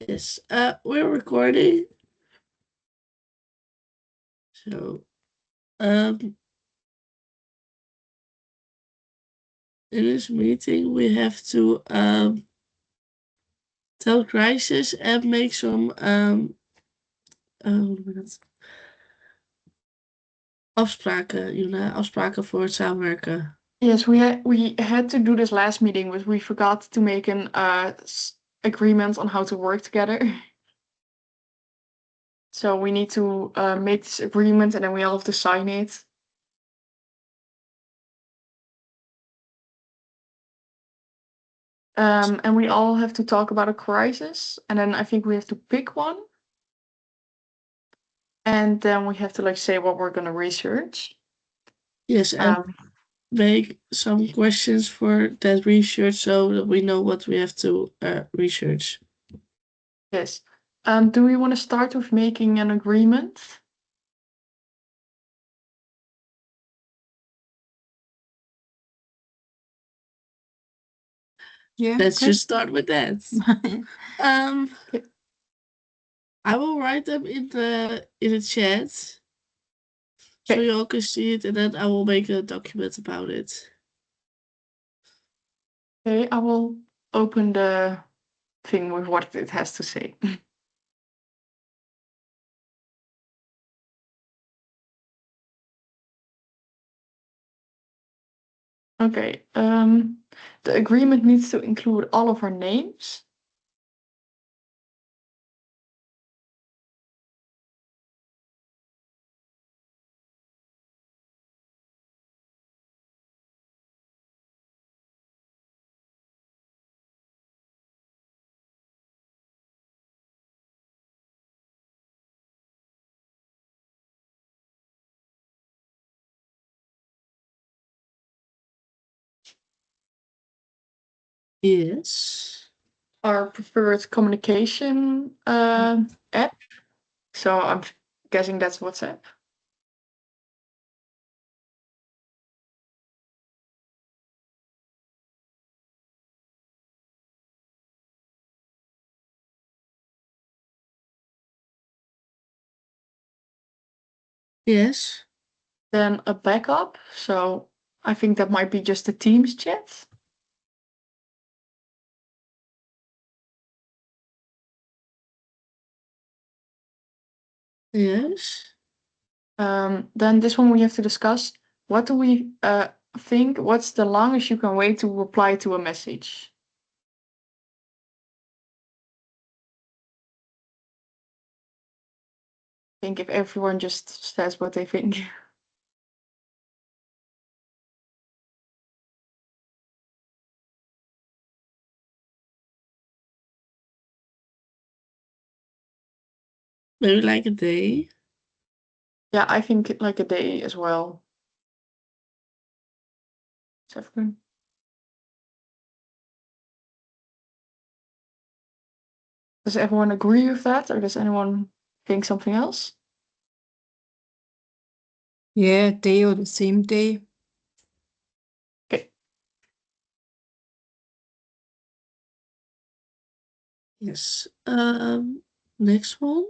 Yes, we're recording. So, in this meeting, we have to tell crisis and make some hoe noem je dat? Afspraken, afspraken voor het samenwerken. Yes, we had to do this last meeting, but we forgot to make an agreement on how to work together. So we need to make this agreement, and then we all have to sign it. And we all have to talk about a crisis, and then I think we have to pick one. And then we have to like say what we're gonna research. Yes, and make some questions for that research so that we know what we have to research. Yes. Do we want to start with making an agreement? Yeah. Let's okay. just start with that. Okay. I will write them in the chat so Okay. you all can see it, and then I will make a document about it. Okay, I will open the thing with what it has to say. Okay, the agreement needs to include all of our names. Yes. Our preferred communication app. So I'm guessing that's WhatsApp. Yes. Then a backup. So I think that might be just a Teams chat. Yes. Then this one we have to discuss. What do we think? What's the longest you can wait to reply to a message? I think if everyone just says what they think. Maybe like a day. Yeah, I think like a day as well. Seven. Does everyone agree with that, or does anyone think something else? Yeah, day or the same day. Okay. Yes. Next one.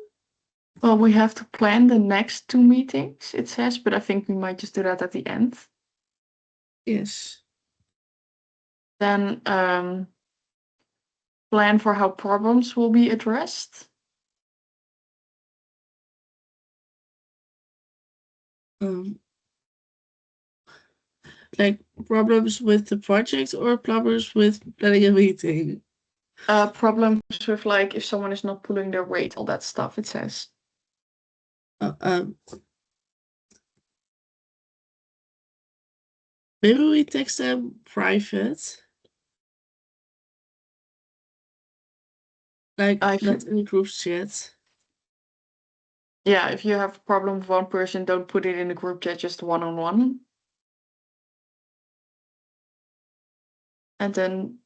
Well, we have to plan the next 2 meetings, it says, but I think we might just do that at the end. Yes. Then plan for how problems will be addressed. Like problems with the project or problems with planning a meeting? Problems with like if someone is not pulling their weight, all that stuff, it says. Maybe we text them private. Like not in the group chat. Yeah, if you have a problem with one person, don't put it in the group chat, just one-on-one. And then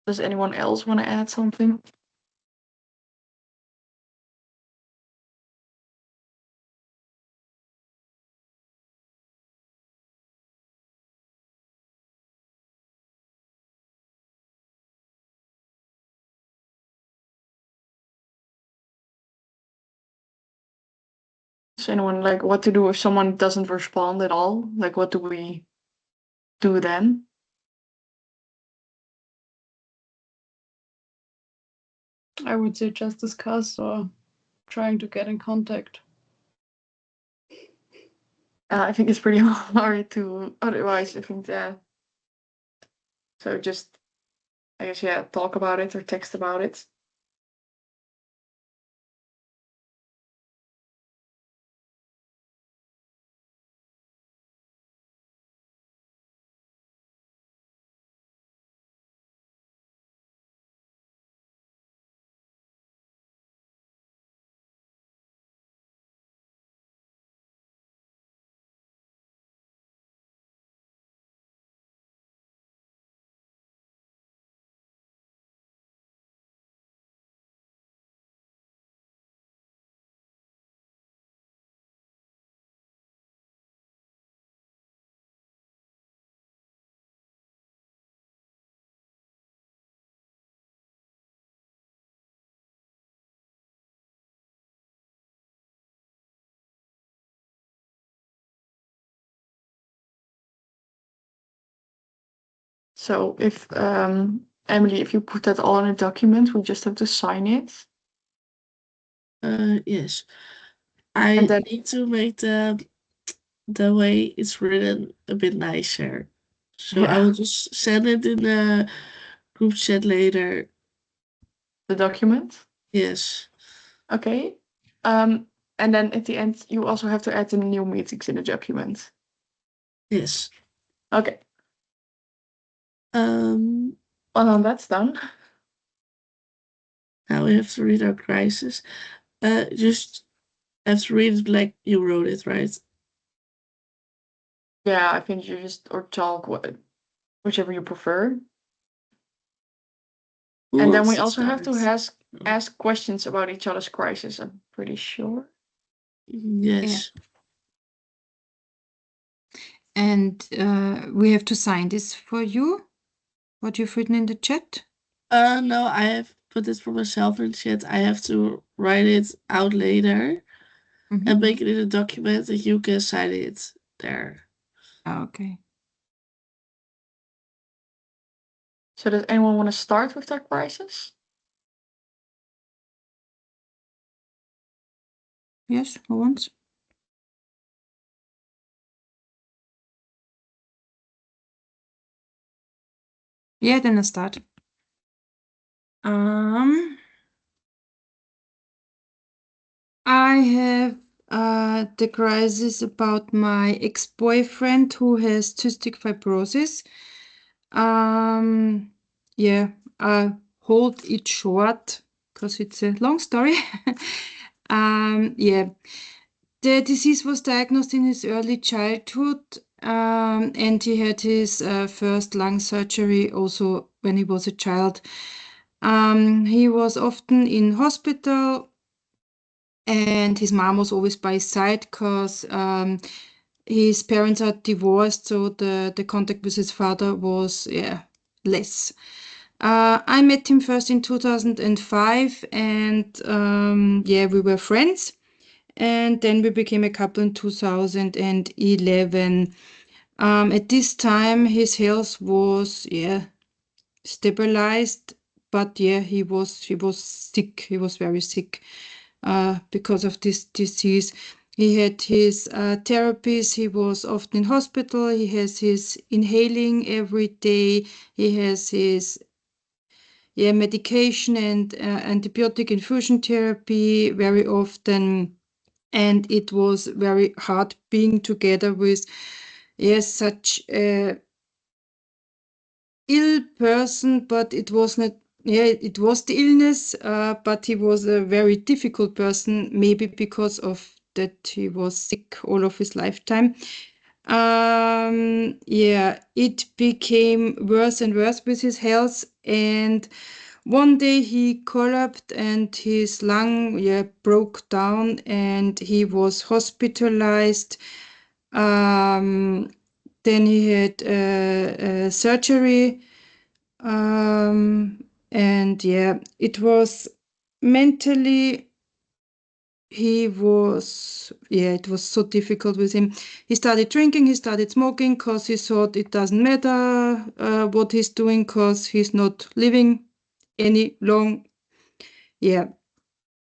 does anyone else want to add something? anyone like what to do if someone doesn't respond at all? Like, what do we do then? I would say just discuss or trying to get in contact. I think it's pretty hard to otherwise. I think that. So just, I guess, yeah, talk about it or text about it. So if Emily, if you put that all in a document, we just have to sign it. Yes. I And then- need to make the way it's written a bit nicer. So I Yeah. will just send it in the group chat later. The document. Yes. Okay. And then at the end, you also have to add the new meetings in the document. Yes. Okay. Well, then that's done. now we have to read our crisis. Just have to read it like you wrote it, right? Yeah, I think you just or talk whichever you prefer. Who And then wants we to also have to start? ask questions about each other's crisis, I'm pretty sure. Yes. And we have to sign this for you, what you've written in the chat. No, I have put this for myself in chat. I have to write it out later and make it in a document that you can sign it there. Okay. So does anyone want to start with their crisis? Yes, who wants? Yeah, then I start. I have the crisis about my ex-boyfriend who has cystic fibrosis. Yeah, I hold it short because it's a long story. Yeah, the disease was diagnosed in his early childhood, and he had his first lung surgery also when he was a child. He was often in hospital, and his mom was always by his side because his parents are divorced, so the contact with his father was less. I met him first in 2005, and we were friends. And then we became a couple in 2011. At this time, his health was stabilized, but he was sick. He was very sick because of this disease. He had his therapies. He was often in hospital. He has his inhaling every day. He has his medication and antibiotic infusion therapy very often. And it was very hard being together with such a ill person, but it was not. It was the illness, but he was a very difficult person, maybe because of that he was sick all of his lifetime. It became worse and worse with his health, and one day he collapsed and his lung broke down, and he was hospitalized. Then he had surgery, and it was mentally it was so difficult with him. He started drinking, he started smoking because he thought it doesn't matter what he's doing because he's not living any long. Yeah.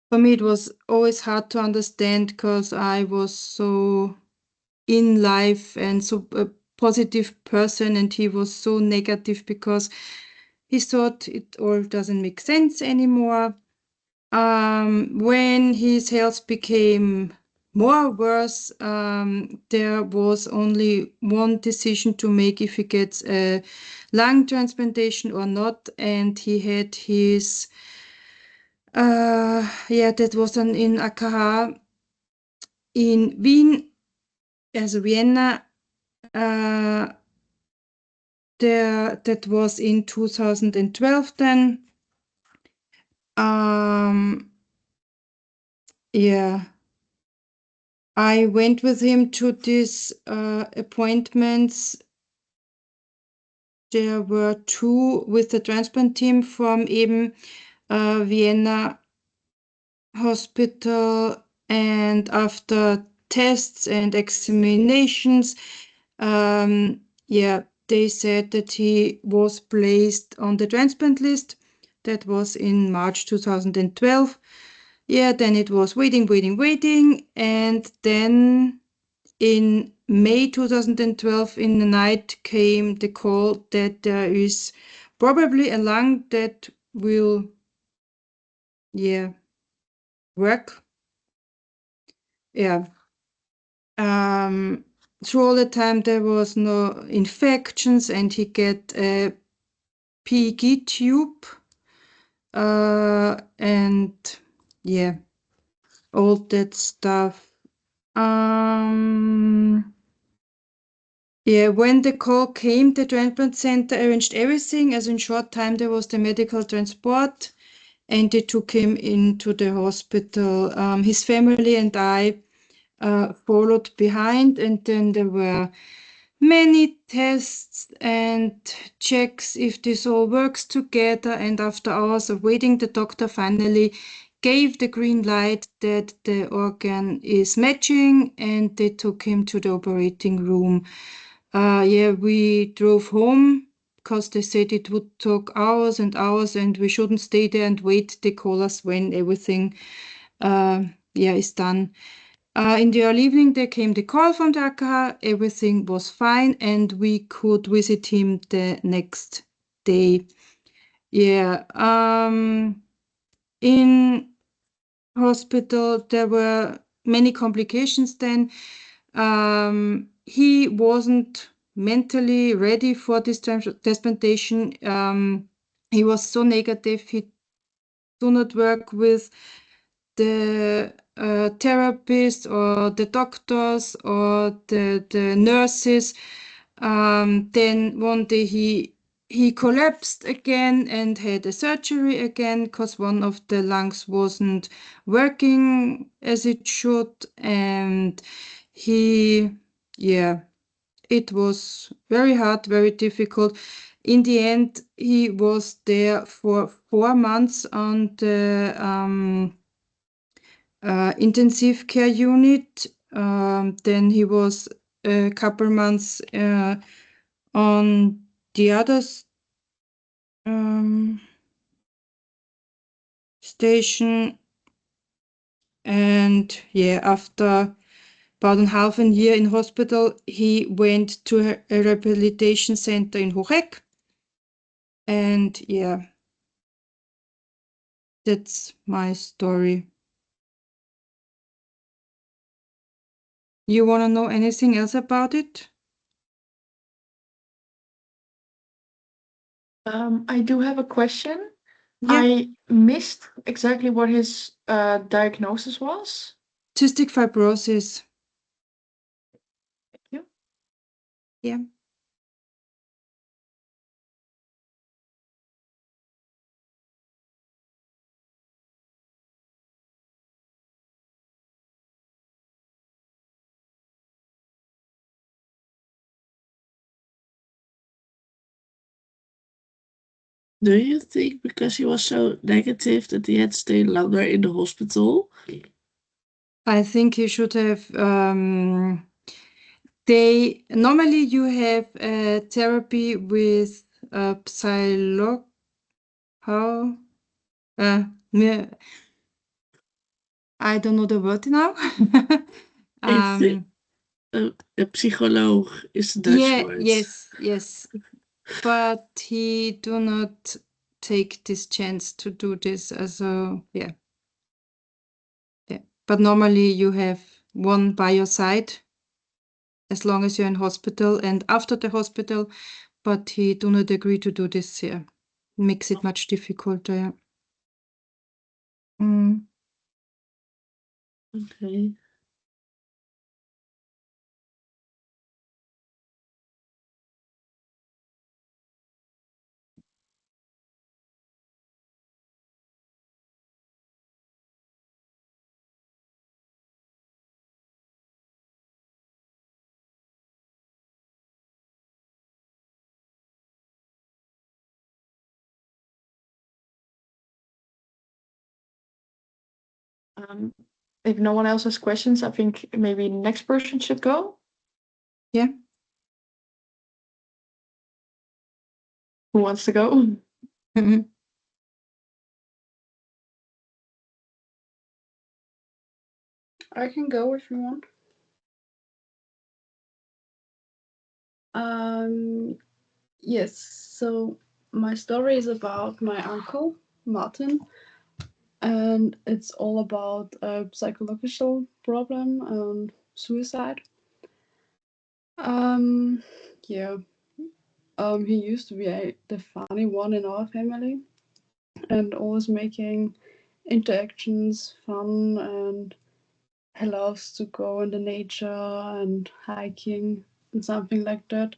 For me, it was always hard to understand because I was so in life and so a positive person, and he was so negative because he thought it all doesn't make sense anymore. When his health became more worse, there was only one decision to make if he gets a lung transplantation or not, and he had his that was dann in AKH in Wien, also Vienna. That was in 2012 then. I went with him to these appointments. There were 2 with the transplant team from eben Vienna hospital, and after tests and examinations, they said that he was placed on the transplant list. That was in March 2012. Then it was waiting, and then in May 2012 in the night came the call that there is probably a lung that will work. Through all the time there was no infections, and he get a PEG tube, and all that stuff. When the call came, the transplant center arranged everything. As in short time, there was the medical transport, and they took him into the hospital. His family and I followed behind, and then there were many tests and checks if this all works together. And after hours of waiting, the doctor finally gave the green light that the organ is matching, and they took him to the operating room. We drove home because they said it would take hours and hours, and we shouldn't stay there and wait. They call us when everything is done. In the early evening, there came the call from the AKH. Everything was fine, and we could visit him the next day. In hospital, there were many complications then. He wasn't mentally ready for this transplantation. He was so negative. He do not work with the therapist or the doctors or the nurses. Then one day he collapsed again and had a surgery again because one of the lungs wasn't working as it should, and it was very hard, very difficult. In the end, he was there for 4 months on the intensive care unit. Then he was a couple months on the other station, and after about half a year in hospital, he went to a rehabilitation center in Hochegg, and that's my story. You want to know anything else about it? I do have a question. Yeah. I missed exactly what his diagnosis was. Cystic fibrosis. Thank you. Yeah. Do you think because he was so negative that he had to stay longer in the hospital? I think you should have. They normally you have therapy with how I don't know the word now. A psycholoog is the Dutch word. Yes. But he do not take this chance to do this. So yeah. But normally you have one by your side as long as you're in hospital and after the hospital, but he do not agree to do this here. Makes it much difficult, yeah. Okay. If no one else has questions, I think maybe next person should go. Yeah. Who wants to go? I can go if you want. Yes, so my story is about my uncle, Martin, and it's all about a psychological problem and suicide. Yeah. He used to be the funny one in our family and always making interactions fun, and he loves to go in the nature and hiking and something like that.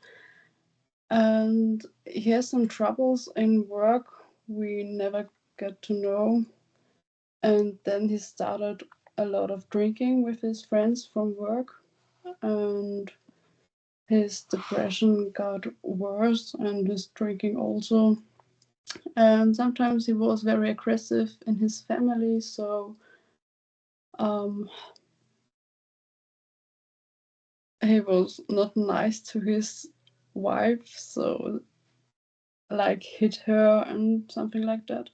And he has some troubles in work we never get to know. And then he started a lot of drinking with his friends from work, and his depression got worse and his drinking also. And sometimes he was very aggressive in his family, so he was not nice to his wife, so like hit her and something like that,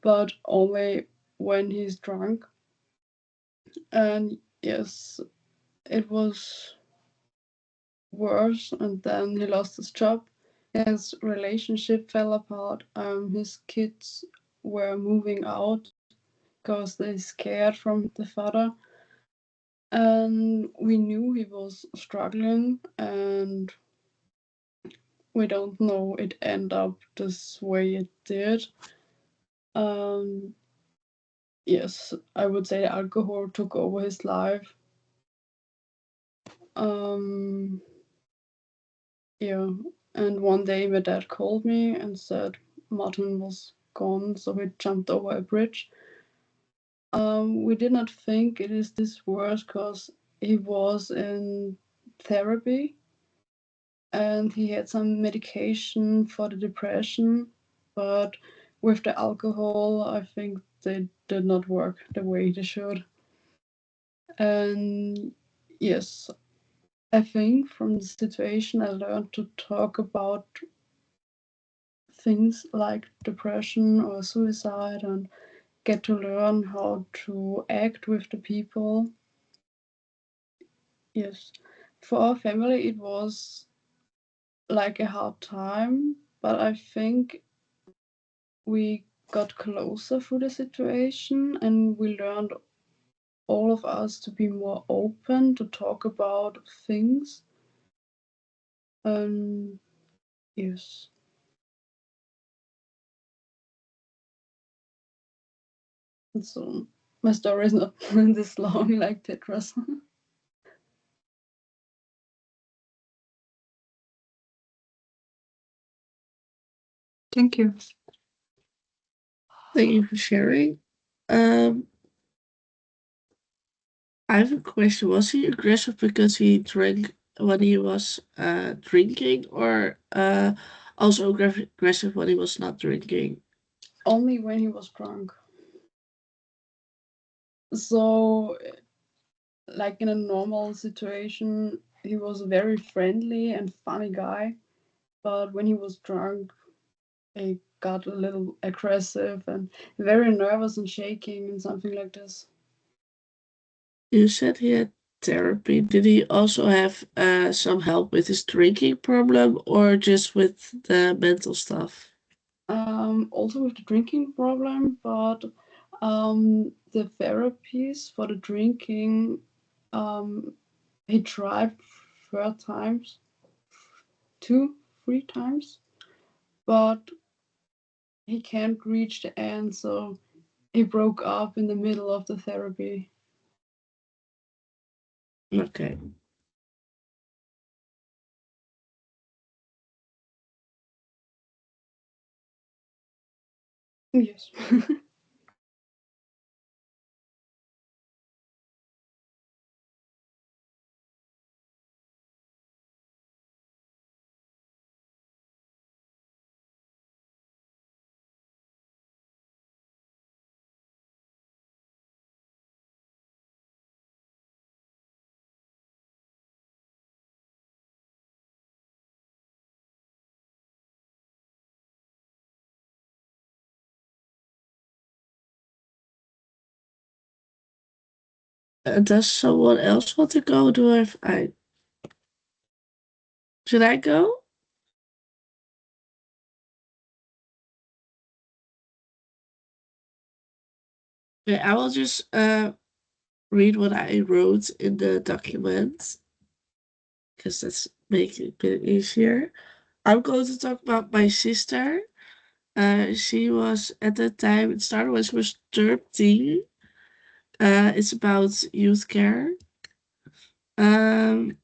but only when he's drunk. And yes, it was worse, and then he lost his job, his relationship fell apart, his kids were moving out because they scared from the father, and we knew he was struggling, and we don't know it end up this way it did. Yes, I would say alcohol took over his life. Yeah, and one day my dad called me and said Martin was gone, so he jumped over a bridge. We did not think it is this worse because he was in therapy and he had some medication for the depression, but with the alcohol, I think they did not work the way they should. And yes, I think from the situation I learned to talk about things like depression or suicide and get to learn how to act with the people. Yes, for our family it was like a hard time, but I think we got closer through the situation and we learned, all of us, to be more open to talk about things. Yes. So my story is not this long like Petra's. Thank you. Thank you for sharing. I have a question. Was he aggressive because he drank when he was drinking, or also aggressive when he was not drinking? Only when he was drunk. So like in a normal situation, he was a very friendly and funny guy. But when he was drunk, he got a little aggressive and very nervous and shaking and something like this. You said he had therapy. Did he also have some help with his drinking problem or just with the mental stuff? Also with the drinking problem, but the therapies for the drinking, he tried 4 times, 3 times, but he can't reach the end, so he broke up in the middle of the therapy. Okay. Yes. Does someone else want to go? Should I go? Okay, I will just read what I wrote in the document because that's making it a bit easier. I'm going to talk about my sister. She was at that time, it started when she was 13. It's about youth care. Um,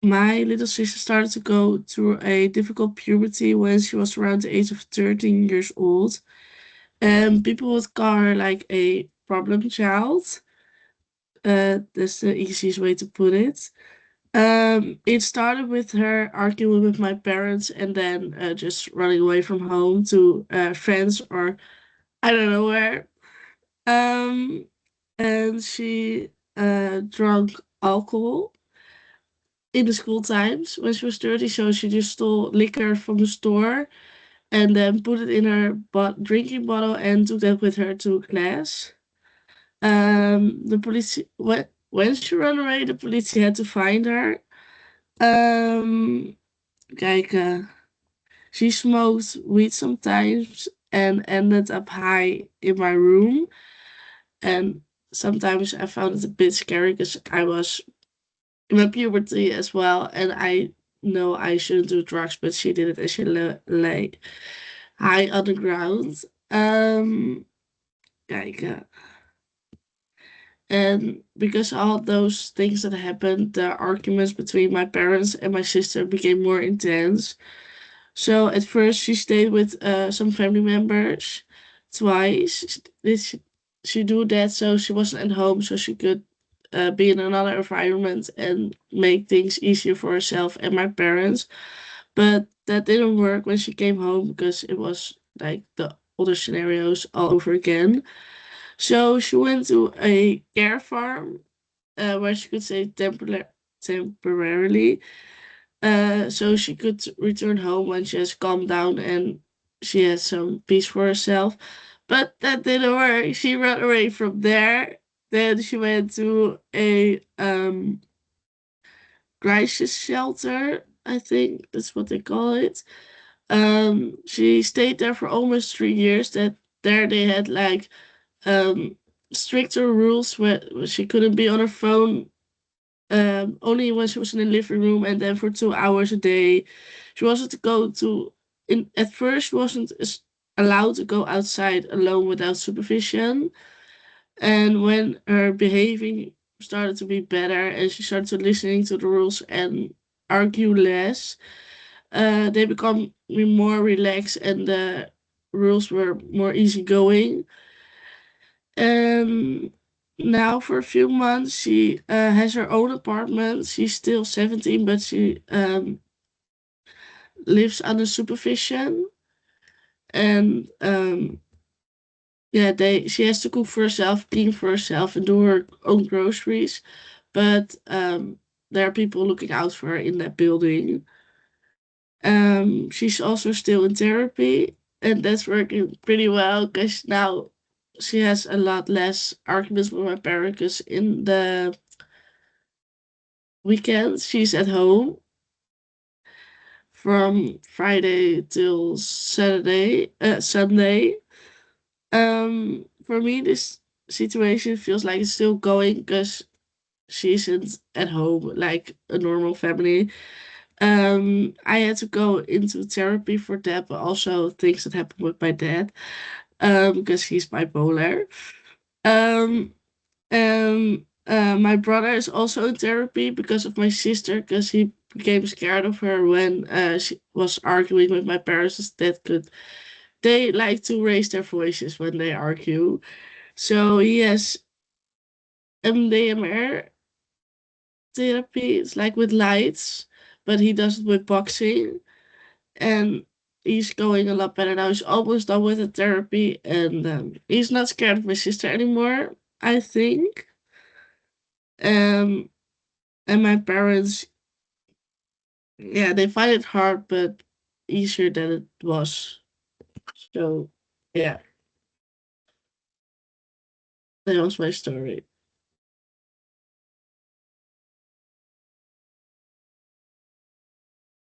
my little sister started to go through a difficult puberty when she was around the age of 13 years old. And people would call her like a problem child. That's the easiest way to put it. It started with her arguing with my parents and then just running away from home to friends or I don't know where. Um, and she drank alcohol in the school times when she was 30. So she just stole liquor from the store and then put it in her drinking bottle and took that with her to class. The police when she ran away, the police had to find her. Um, Kijk, she smoked weed sometimes and ended up high in my room. And sometimes I found it a bit scary because I was in my puberty as well, and I know I shouldn't do drugs, but she did it and she lay high on the ground. Kijk, and because all those things that happened, the arguments between my parents and my sister became more intense. So at first she stayed with some family members twice. She do that so she wasn't at home, so she could be in another environment and make things easier for herself and my parents. But that didn't work when she came home because it was like the other scenarios all over again. So she went to a care farm where she could stay temporarily so she could return home when she has calmed down and she has some peace for herself. But that didn't work. She ran away from there. Then she went to a crisis shelter. I think that's what they call it. She stayed there for almost 3 years. That there they had like um stricter rules where she couldn't be on her phone only when she was in the living room and then for 2 hours a day. She wasn't to go to in at first she wasn't allowed to go outside alone without supervision. And when her behaving started to be better and she started to listening to the rules and argue less, they become more relaxed and the rules were more easygoing. And now for a few months she has her own apartment. She's still 17, but she lives under supervision. And Yeah, she has to cook for herself, clean for herself, and do her own groceries. But there are people looking out for her in that building. She's also still in therapy, and that's working pretty well because now she has a lot less arguments with my parents. Because in the weekends she's at home from Friday till Sunday. For me, this situation feels like it's still going because she isn't at home like a normal family. I had to go into therapy for that, but also things that happened with my dad, because he's bipolar. Um, my brother is also in therapy because of my sister, because he became scared of her when she was arguing with my parents. That could they like to raise their voices when they argue. So he has MDMR therapy. It's like with lights, but he does it with boxing, and he's going a lot better now. He's almost done with the therapy, and he's not scared of my sister anymore, I think. Um, and my parents, yeah, they find it hard, but easier than it was. So, yeah, that was my story.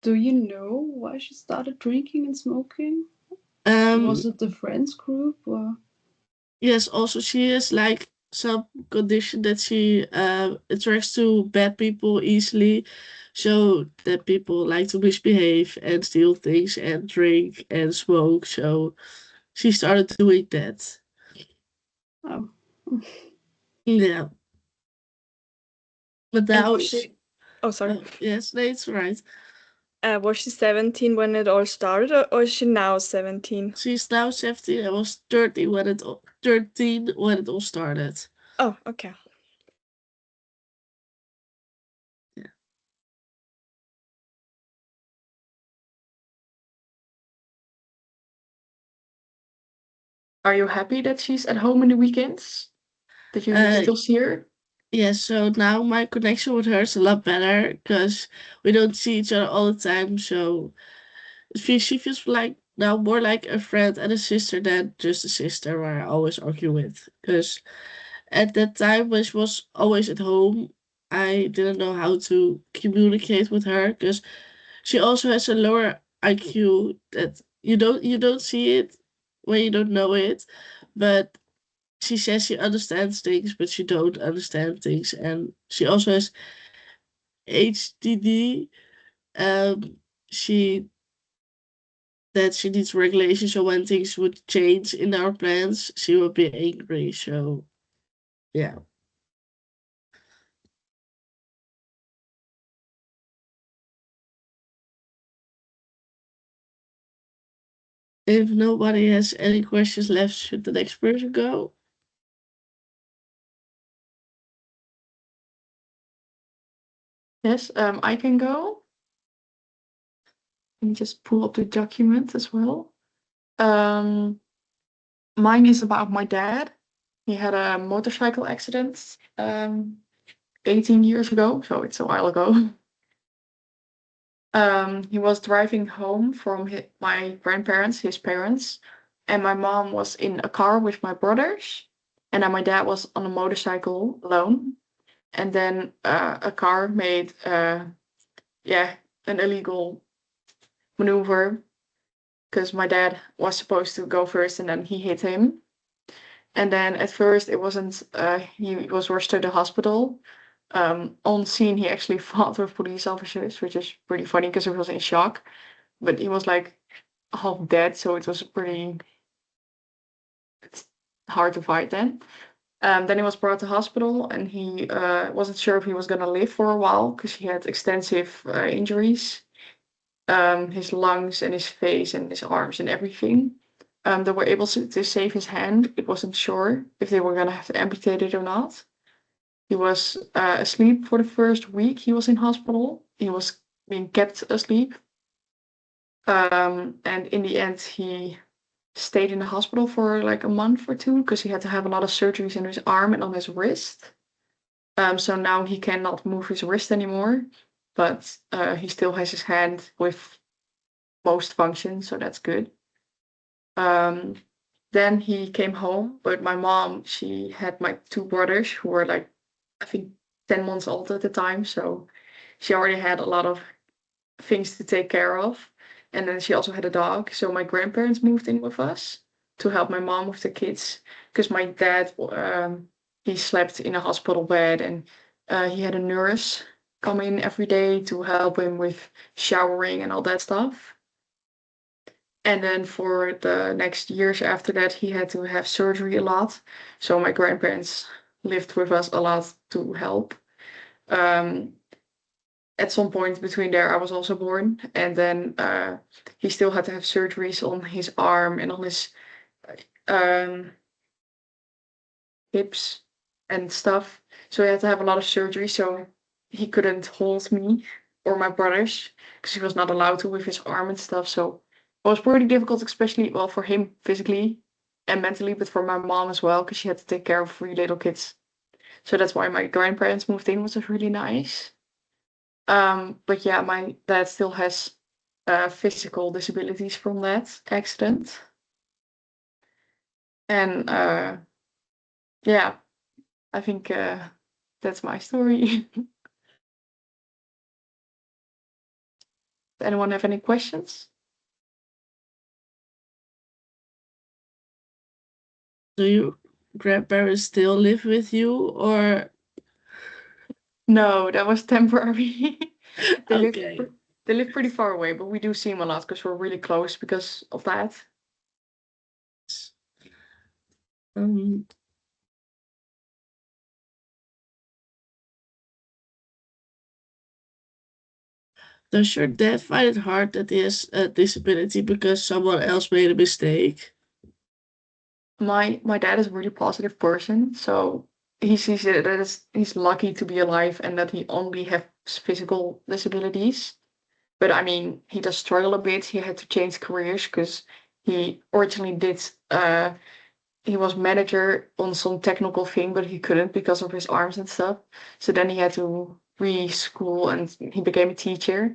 Do you know why she started drinking and smoking? Um, Was it the friends group or? yes, also she has like some condition that she attracts to bad people easily, so that people like to misbehave and steal things and drink and smoke. So she started doing that. Oh. Yeah, but And now was she? Oh, sorry. yes, that's right. Was she 17 when it all started, or is she now 17? She's now 17. I was 13 when 13 when it all started. Oh, okay. Yeah. Are you happy that she's at home in the weekends? That you still see her? Yeah, so now my connection with her is a lot better because we don't see each other all the time. So she feels like now more like a friend and a sister than just a sister where I always argue with. Because at that time when she was always at home, I didn't know how to communicate with her because she also has a lower IQ that you don't see it when you don't know it, but she says she understands things, but she don't understand things, and she also has HDD. Um, she that she needs regulation, so when things would change in our plans, she would be angry. So yeah. If nobody has any questions left, should the next person go? Yes, I can go. Let me just pull up the document as well. Mine is about my dad. He had a motorcycle accident 18 years ago, so it's a while ago. He was driving home from my grandparents, his parents, and my mom was in a car with my brothers, and then my dad was on a motorcycle alone. And then a car made, yeah, an illegal maneuver because my dad was supposed to go first, and then he hit him. And then at first it wasn't. He was rushed to the hospital. On scene, he actually fought with police officers, which is pretty funny because he was in shock. But he was like half dead, so it was pretty. It's hard to fight then. Then he was brought to hospital, and he wasn't sure if he was gonna live for a while because he had extensive injuries, his lungs and his face and his arms and everything. They were able to save his hand. It wasn't sure if they were gonna have to amputate it or not. He was asleep for the first week he was in hospital. He was being kept asleep. And in the end, he stayed in the hospital for like a month or two because he had to have a lot of surgeries in his arm and on his wrist. So now he cannot move his wrist anymore, but he still has his hand with most functions, so that's good. Then he came home, but my mom, she had my two brothers who were like, I think 10 months old at the time, so she already had a lot of things to take care of. And then she also had a dog, so my grandparents moved in with us to help my mom with the kids, because my dad, he slept in a hospital bed, and he had a nurse come in every day to help him with showering and all that stuff. And then for the next years after that, he had to have surgery a lot. So my grandparents lived with us a lot to help. At some point between there, I was also born, and then he still had to have surgeries on his arm and on his hips and stuff. So he had to have a lot of surgery. So he couldn't hold me or my brothers because he was not allowed to with his arm and stuff. So it was pretty difficult, especially well for him physically and mentally, but for my mom as well because she had to take care of 3 little kids. So that's why my grandparents moved in, which was really nice. But yeah, my dad still has physical disabilities from that accident. And yeah, I think that's my story. Anyone have any questions? Do your grandparents still live with you, or No, that was temporary. They live okay? they live pretty far away, but we do see them a lot because we're really close because of that. Um, does your dad find it hard that he has a disability because someone else made a mistake? My dad is a really positive person, so he sees it that he's lucky to be alive and that he only has physical disabilities. But I mean, he does struggle a bit. He had to change careers because he originally did he was manager on some technical thing, but he couldn't because of his arms and stuff. So then he had to re-school and he became a teacher.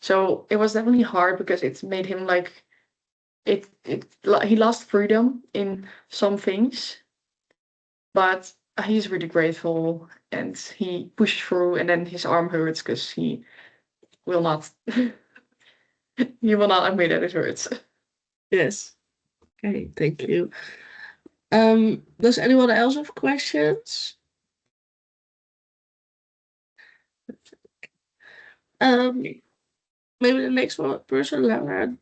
So it was definitely hard because it made him like he lost freedom in some things, but he's really grateful and he pushed through. And then his arm hurts because he will not he will not admit that it hurts. Yes. Okay, thank you. Does anyone else have questions? Maybe the next person, Lara.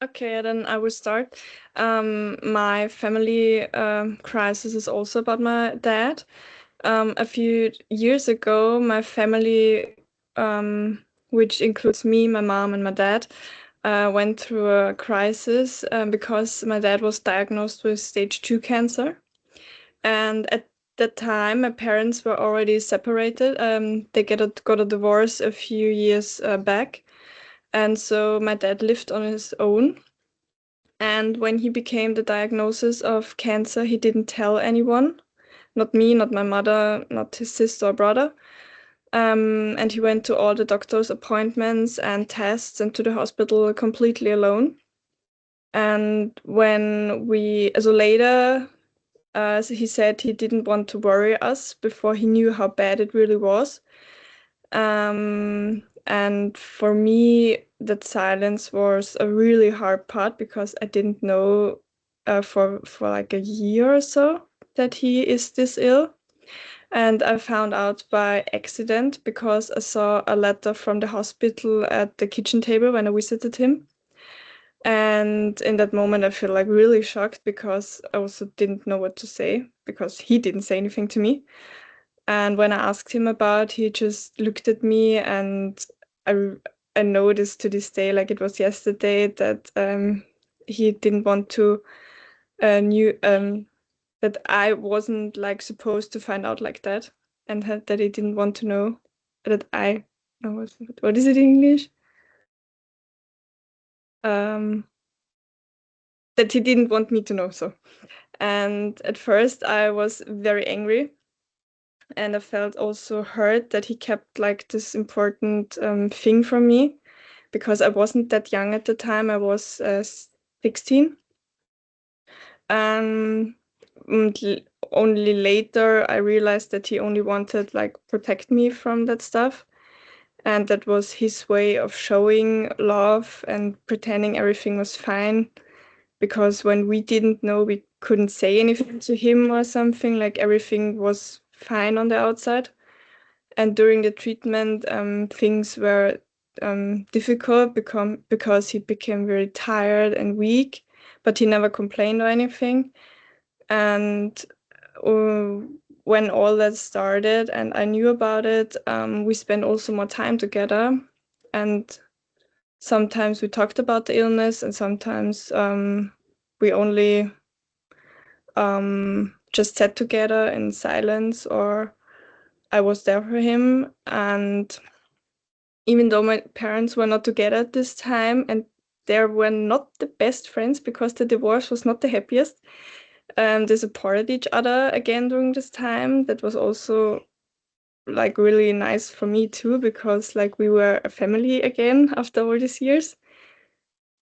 Okay, then I will start. My family crisis is also about my dad. A few years ago, my family, which includes me, my mom, and my dad, went through a crisis because my dad was diagnosed with stage 2 cancer. And at that time, my parents were already separated. They got a divorce a few years back. And so my dad lived on his own. And when he became the diagnosis of cancer, he didn't tell anyone, not me, not my mother, not his sister or brother. And he went to all the doctor's appointments and tests and to the hospital completely alone. And when so later, so he said he didn't want to worry us before he knew how bad it really was. And for me, that silence was a really hard part because I didn't know for like a year or so that he is this ill. And I found out by accident because I saw a letter from the hospital at the kitchen table when I visited him. And in that moment, I feel like really shocked because I also didn't know what to say because he didn't say anything to me. And when I asked him about, he just looked at me, and I noticed to this day, like it was yesterday, that he didn't want to knew that I wasn't like supposed to find out like that, and that he didn't want to know that I. Oh, what is it in English? that he didn't want me to know. So, and at first I was very angry, and I felt also hurt that he kept like this important thing from me, because I wasn't that young at the time. I was 16. And only later I realized that he only wanted like protect me from that stuff, and that was his way of showing love and pretending everything was fine, because when we didn't know, we couldn't say anything to him or something, like everything was fine on the outside. And during the treatment, things were difficult because he became very tired and weak, but he never complained or anything. And when all that started and I knew about it, we spent also more time together. And sometimes we talked about the illness, and sometimes we only just sat together in silence, or I was there for him. And even though my parents were not together at this time, and they were not the best friends because the divorce was not the happiest, they supported each other again during this time. That was also like really nice for me too, because like we were a family again after all these years.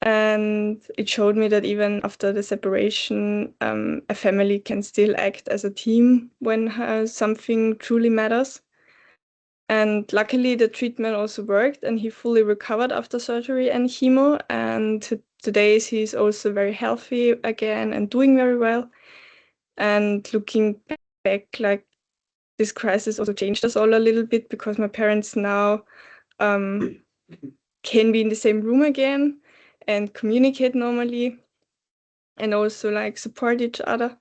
And it showed me that even after the separation, a family can still act as a team when something truly matters. And luckily the treatment also worked, and he fully recovered after surgery and chemo. And today he's also very healthy again and doing very well. And looking back, like this crisis also changed us all a little bit, because my parents now can be in the same room again and communicate normally, and also like support each other.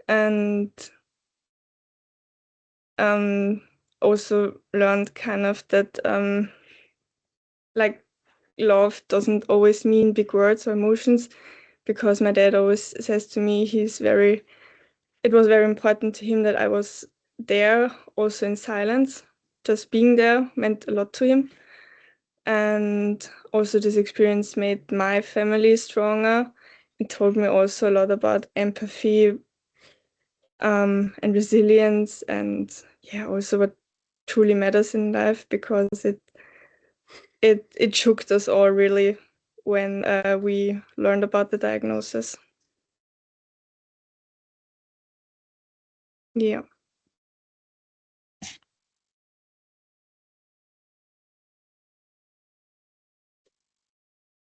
And also learned kind of that like love doesn't always mean big words or emotions, because my dad always says to me it was very important to him that I was there also in silence. Just being there meant a lot to him. And also this experience made my family stronger. It taught me also a lot about empathy and resilience, and yeah, also what truly matters in life, because it shook us all really when we learned about the diagnosis. Yeah.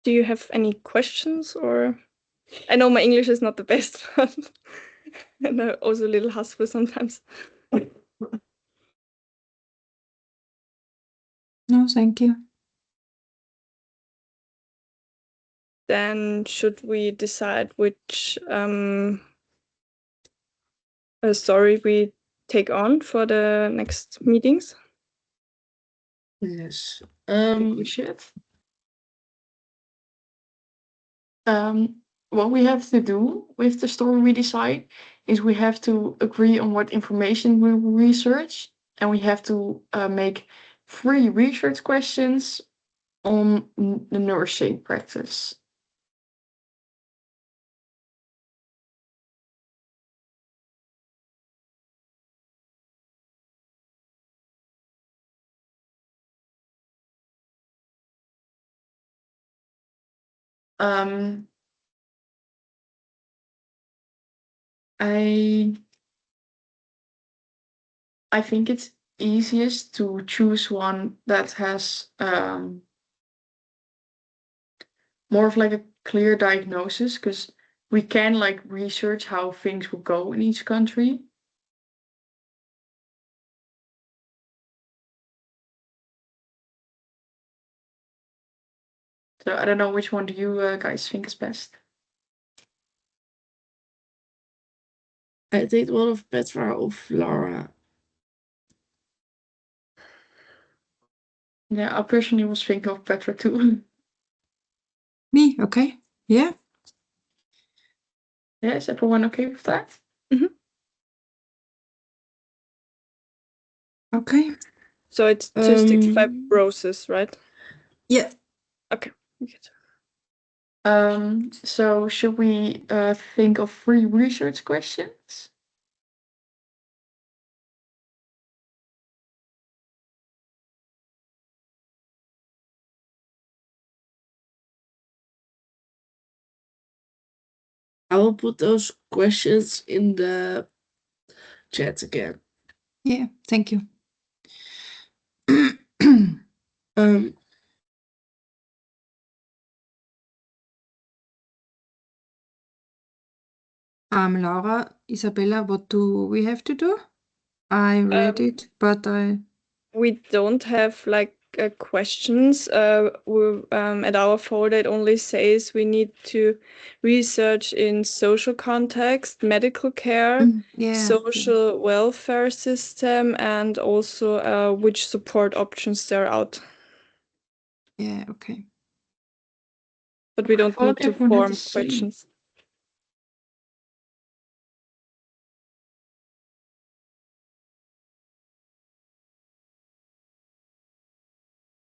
Do you have any questions? Or I know my English is not the best, but and I'm also a little huskful sometimes. No, thank you. Then should we decide which story we take on for the next meetings? Yes. We should. What we have to do with the story we decide is we have to agree on what information we will research, and we have to make 3 research questions on the nursing practice. Um, I think it's easiest to choose one that has more of like a clear diagnosis, because we can like research how things will go in each country. So I don't know, which one do you guys think is best? I think one of Petra or Laura. Yeah, I personally was thinking of Petra too. Me, okay. Yeah. Yeah, is everyone okay with that? Okay. So it's cystic fibrosis, right? Yeah. Okay. Good. So should we think of 3 research questions? I will put those questions in the chat again. Yeah, thank you. Um, Laura, Isabella, what do we have to do? I read it, but We don't have like questions. At our folder, it only says we need to research in social context, medical care, yeah. social welfare system, and also which support options there are out. Yeah, okay. But we don't need thought to everyone had form the same. questions.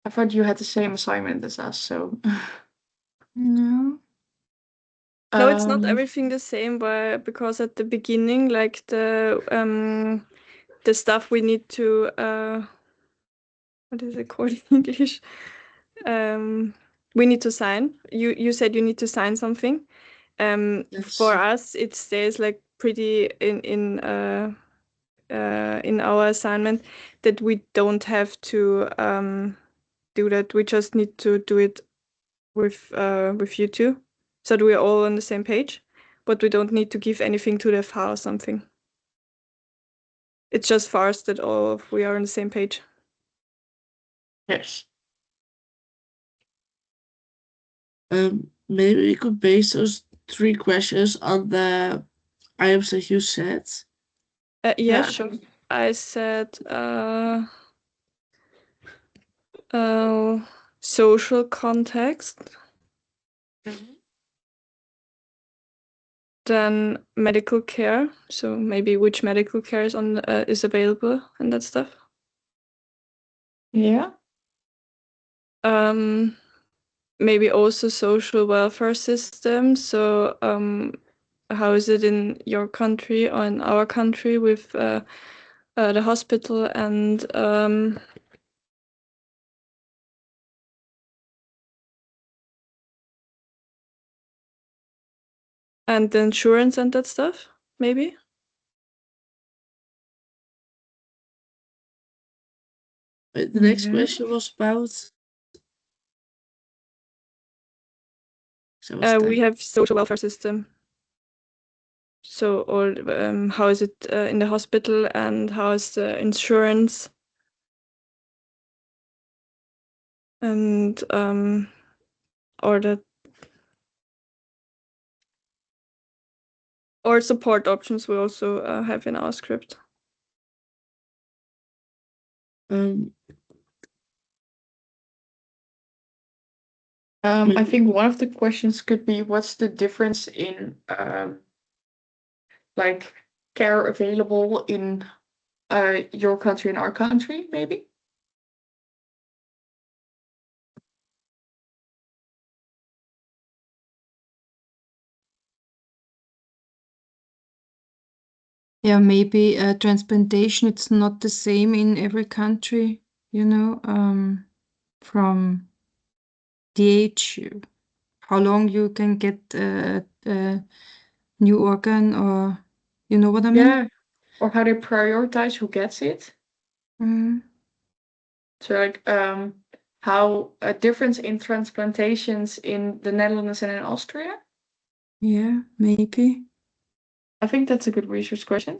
I thought you had the same assignment as us, so. No. No, it's not Um, everything the same, but because at the beginning, like the stuff we need to what is it called in English? We need to sign. You said you need to sign something. Yes. For us, it stays like pretty in our assignment that we don't have to do that. We just need to do it with you two, so that we're all on the same page. But we don't need to give anything to the FH or something. It's just for us that all of we are on the same page. yes. Maybe we could base those 3 questions on the items that you said. Yeah, Yeah. sure. I said social context, then medical care. So maybe which medical care is available and that stuff. Yeah. Maybe also social welfare system. So how is it in your country or in our country with the hospital and the insurance and that stuff, maybe? The next Mhm. question was about. We have social welfare system. So, or how is it in the hospital and how is the insurance? And or support options we also have in our script. I think one of the questions could be, what's the difference in like care available in your country and our country, maybe? Yeah, maybe transplantation, it's not the same in every country, you know, from the age, how long you can get a new organ, or you know what I mean? Yeah. Or how they prioritize who gets it. Mhm. So like how a difference in transplantations in the Netherlands and in Austria. Yeah, maybe. I think that's a good research question.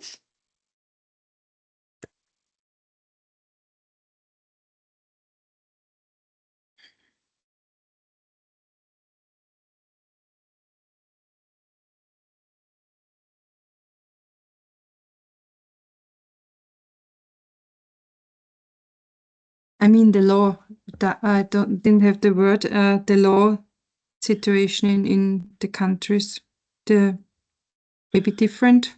I mean, the law, that I didn't have the word, the law situation in the countries, the maybe different.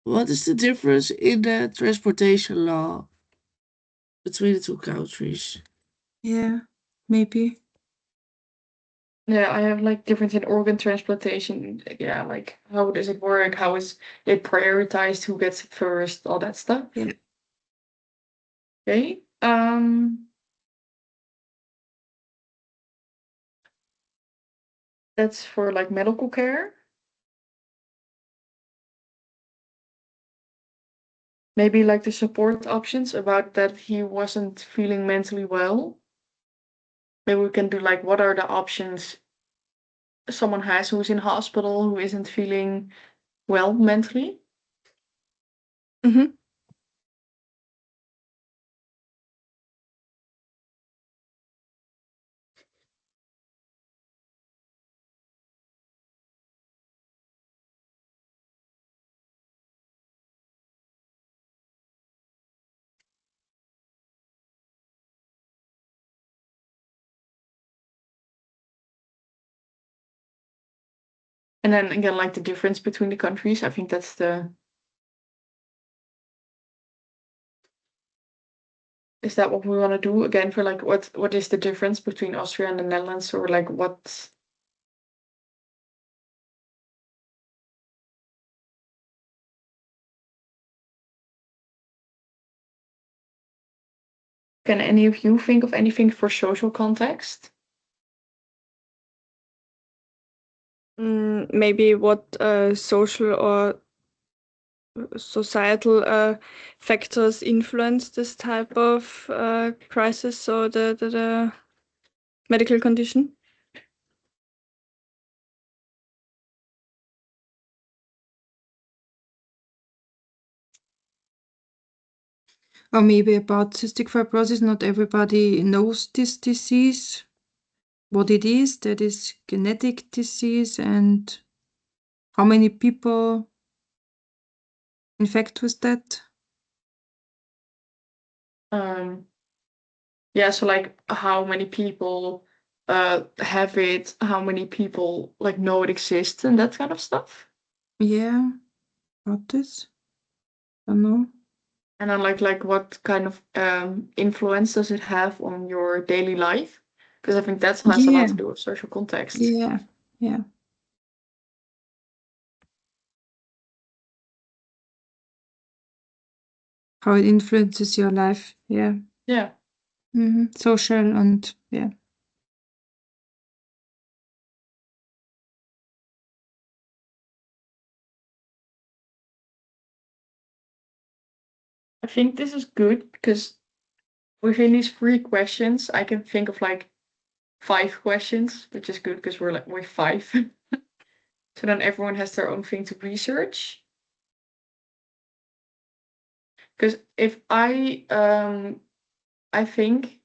What is the difference in the transportation law between the 2 countries? Yeah, maybe. Yeah, I have like difference in organ transplantation. Yeah, like how does it work? How is it prioritized? Who gets it first? All that stuff. Yeah. Okay. That's for like medical care. Maybe like the support options about that he wasn't feeling mentally well. Maybe we can do like what are the options someone has who's in hospital who isn't feeling well mentally. Mm-hmm. And then again, like the difference between the countries. I think that's the. Is that what we want to do again for like what is the difference between Austria and the Netherlands, or like what? Can any of you think of anything for social context? Maybe what social or societal factors influence this type of crisis or the medical condition? Or maybe about cystic fibrosis, not everybody knows this disease, what it is, that is genetic disease, and how many people infect with that. Yeah, so like how many people have it, how many people like know it exists and that kind of stuff. Yeah, about this. I don't know. And then like what kind of influence does it have on your daily life? Because I think that has a lot Yeah, to do with social context. yeah, yeah. How it influences your life. Yeah. Yeah. Social and yeah. I think this is good because within these 3 questions, I can think of like 5 questions, which is good because we're 5. So then everyone has their own thing to research. Because if I think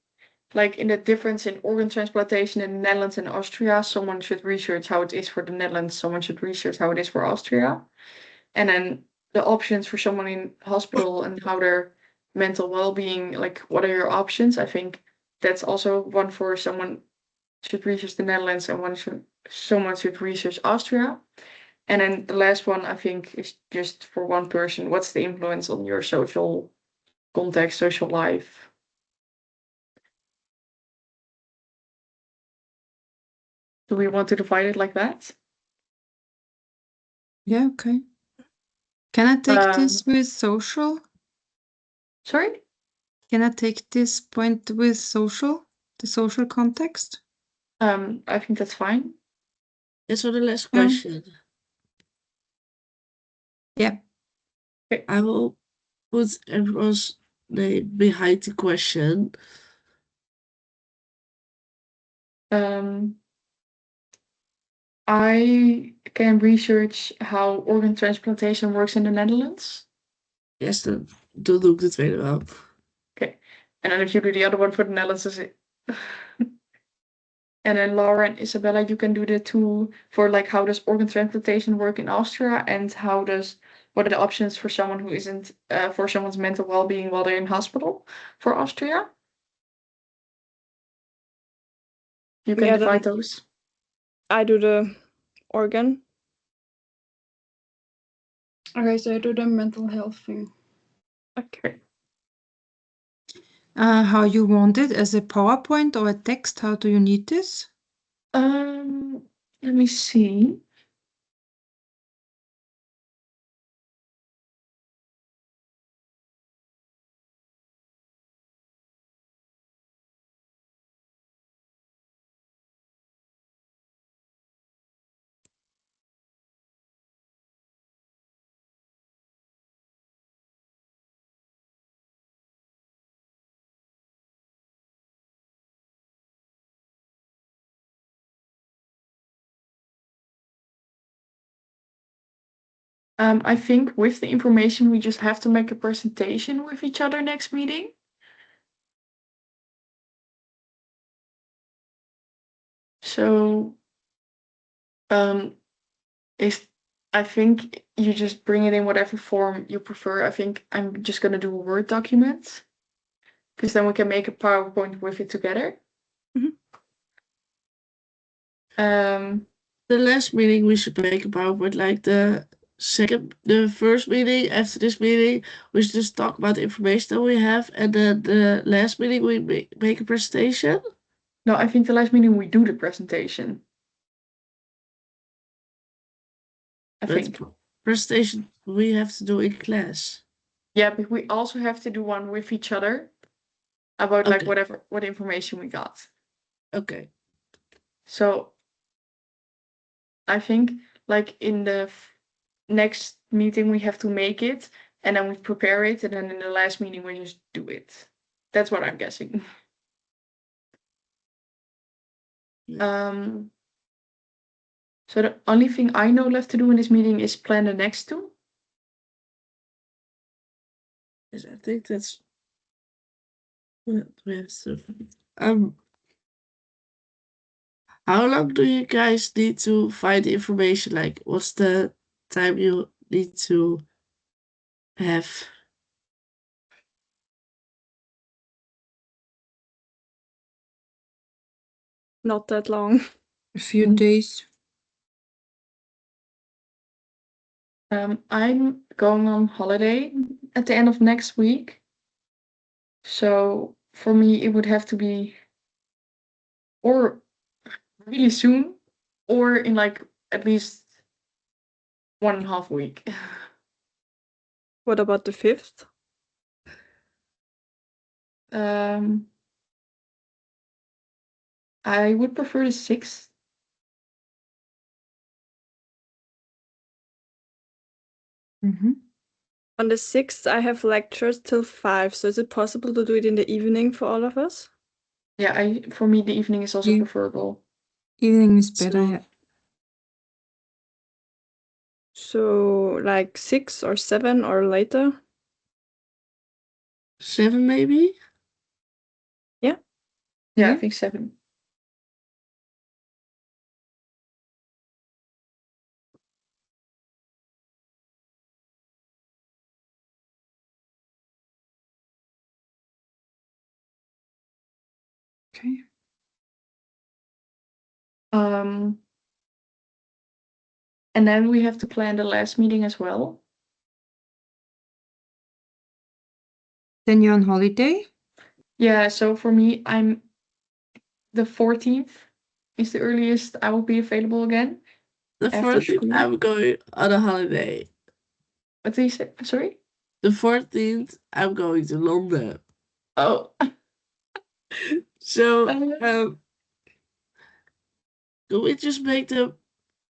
like in the difference in organ transplantation in the Netherlands and Austria, someone should research how it is for the Netherlands, someone should research how it is for Austria. And then the options for someone in hospital and how their mental well-being, like what are your options? I think that's also one for someone should research the Netherlands and someone should research Austria. And then the last one I think is just for one person, what's the influence on your social context, social life? Do we want to divide it like that? Yeah, okay. Can I take this with social? Sorry? Can I take this point with social? The social context? I think that's fine. Yes, for the last question. Yeah. Okay. I will put everyone's name behind the question. I can research how organ transplantation works in the Netherlands. Yes, dan doe ik de tweede wel. Okay. And then if you do the other one for the Netherlands, is it? And then Laura and Isabella, you can do the 2 for like how does organ transplantation work in Austria and what are the options for someone who isn't for someone's mental well-being while they're in hospital for Austria? You can divide those. I do the organ. Okay, so I do the mental health thing. Okay. How you want it as a PowerPoint or a text? How do you need this? Let me see. I think with the information, we just have to make a presentation with each other next meeting. So, is I think you just bring it in whatever form you prefer. I think I'm just gonna do a Word document, because then we can make a PowerPoint with it together. Mhm. The last meeting we should make a PowerPoint, like the first meeting after this meeting, we should just talk about the information that we have, and then the last meeting we make a presentation. No, I think the last meeting we do the presentation. I But think. presentation we have to do in class. Yeah, but we also have to do one with each other about like Okay. what information we got. Okay. So I think like in the next meeting we have to make it, and then we prepare it, and then in the last meeting we just do it. That's what I'm guessing. Yeah. So the only thing I know left to do in this meeting is plan the next two. Yes, I think that's what we have to. How long do you guys need to find the information? Like, what's the time you need to have? Not that long. A few Mhm. days. I'm going on holiday at the end of next week. So for me, it would have to be or really soon, or in like at least 1.5 week. What about the 5th? I would prefer the 6th. Mm-hmm. On the 6th, I have lectures till 5, so is it possible to do it in the evening for all of us? Yeah, for me the evening is also Yeah. preferable. Evening is better. So- Yeah. So like 6 or 7 or later? 7 maybe? Yeah, Yeah. I think 7. Okay. And then we have to plan the last meeting as well. Then you're on holiday. Yeah, so for me, the 14th is the earliest I will be available again. The After 14th, school. I'm going on a holiday. What did you say? Sorry? The 14th, I'm going to London. Oh, So, Uh, do we just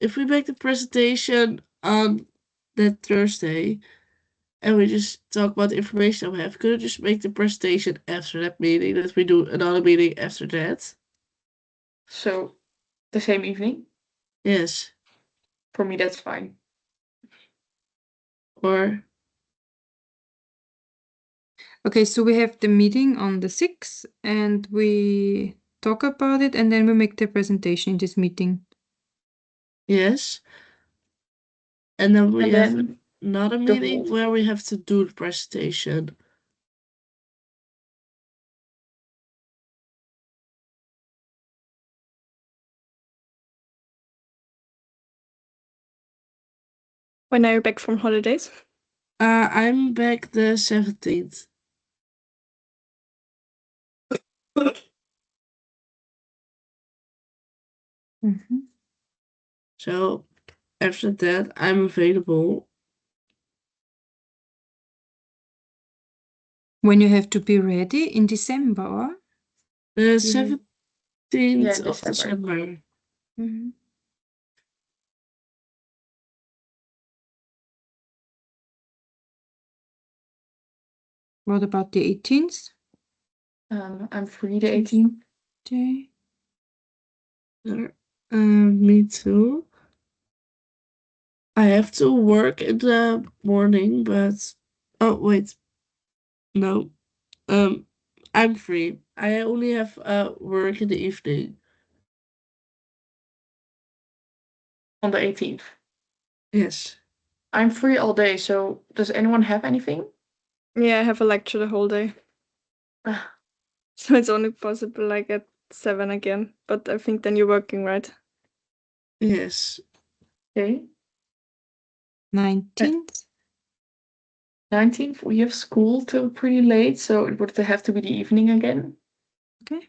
if we make the presentation on that Thursday, and we just talk about the information that we have, could we just make the presentation after that meeting, that we do another meeting after that? so the same evening? Yes. For me, that's fine. Or, Okay, so we have the meeting on the 6th and we talk about it and then we make the presentation in this meeting. yes. And then we And have then another the meeting whole- where we have to do the presentation. When are you back from holidays? I'm back the 17th. Mhm. So after that, I'm available. When you have to be ready in December, or? The Mhm. 17th Yeah, of December. December. Mhm. What about the 18th I'm free the 18th. day? Me too. I have to work in the morning, but oh wait, no. I'm free. I only have work in the evening. On the 18th. Yes. I'm free all day, so does anyone have anything? Yeah, I have a lecture the whole day. Ah, So it's only possible like at 7 again. But I think then you're working, right? Yes. Okay. 19th? 19th, we have school till pretty late, so it would have to be the evening again. Okay.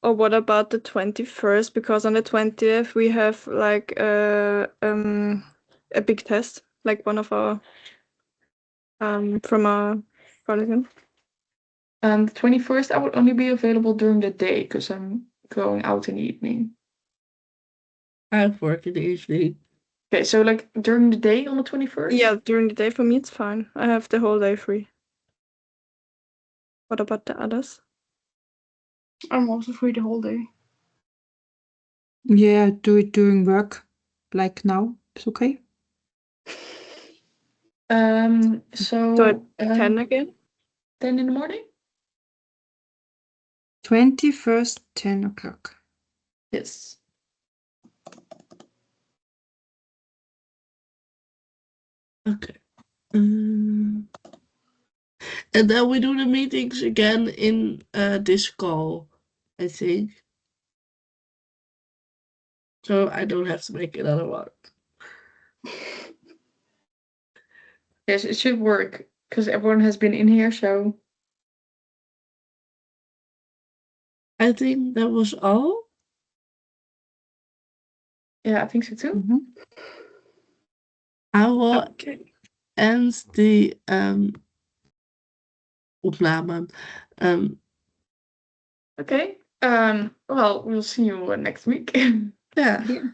Or what about the 21st? Because on the 20th we have like a big test, like one of our from our college. And the 21st, I would only be available during the day because I'm going out in the evening. I have work in the evening. Okay, so like during the day on the 21st? Yeah, during the day for me it's fine. I have the whole day free. What about the others? I'm also free the whole day. Yeah, do it during work, like now. It's okay. So So at 10 again? 10 in the morning? 21st, 10 o'clock. Yes. Okay. And then we do the meetings again in this call, I think. So I don't have to make another one. Yes, it should work because everyone has been in here, so I think that was all. yeah, I think so too. Mhm. I will Okay. end the opname. Okay. Well, we'll see you next week. Yeah. Yeah.